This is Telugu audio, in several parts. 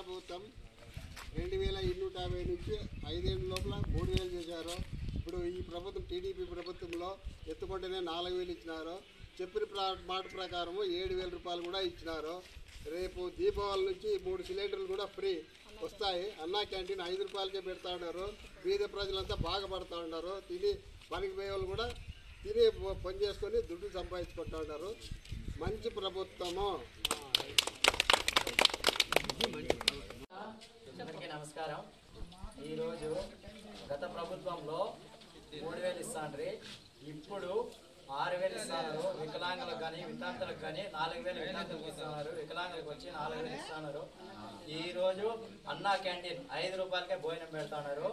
ప్రభుత్వం 2250 నుంచి 5 ఏళ్ళ లోపల 3000 చేశారు. ఇప్పుడు ఈ ప్రభుత్వం టీడీపీ ప్రభుత్వంలో ఎత్తుకుంటేనే 4000 ఇచ్చినారు. చెప్పిన మాట ప్రకారం 7000 రూపాయలు కూడా ఇచ్చినారు. రేపు దీపావళి నుంచి 3 సిలిండర్లు కూడా ఫ్రీ వస్తాయి. అన్నా క్యాంటీన్ 5 రూపాయలకే పెడతా ఉన్నారు. బీద ప్రజలంతా బాగుపడతా ఉన్నారు. తిని పనికి పోయే వాళ్ళు కూడా తిని పని చేసుకొని దుడ్డు సంపాదించుకుంటా ఉన్నారు. మంచి ప్రభుత్వము. నమస్కారం. ఈరోజు గత ప్రభుత్వంలో 3000 ఇస్తాండ్రి, ఇప్పుడు 6000 ఇస్తున్నారు. వికలాంగులకు కానీ వితంతులకు కానీ 4000 వితంతులకు ఇస్తున్నారు. వికలాంగులకు వచ్చి 4000 ఇస్తున్నారు. ఈరోజు అన్నా క్యాంటీన్ 5 రూపాయలకే భోజనం పెడుతున్నారు.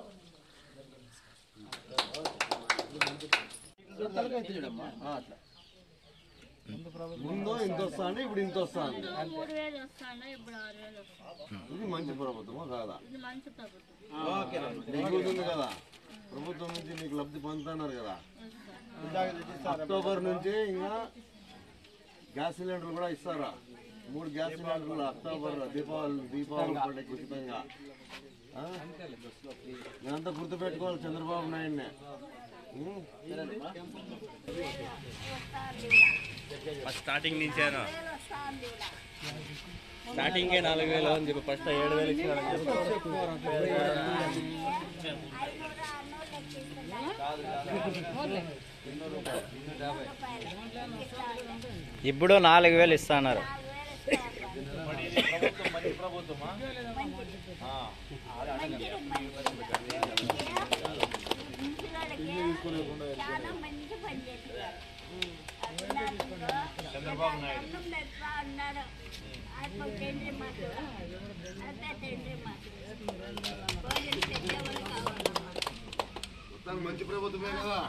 ముందు ఇంత వస్తాండి, ఇప్పుడు ఇంత వస్తాండి. ఇది మంచి ప్రభుత్వమా కాదా? నీకు కదా ప్రభుత్వం నుంచి నీకు లబ్ధి పొందుతున్నారు కదా. అక్టోబర్ నుంచి ఇంకా గ్యాస్ సిలిండర్లు కూడా ఇస్తారా? 3 గ్యాస్ సిలిండర్లు అక్టోబర్ దీపావళి పండుగ ఉచితంగా. నేనంతా గుర్తుపెట్టుకోవాలి చంద్రబాబు నాయుడిని. స్టార్టింగ్ నుంచేనా? స్టార్టింగే 4000 అని చెప్పి ఫస్ట్ 7000 ఇచ్చినారని చెప్పి ఇప్పుడు 4000 ఇస్తున్నారు. చంద్రబాబు నాయుడు మంచి ప్రభుత్వమే కదా.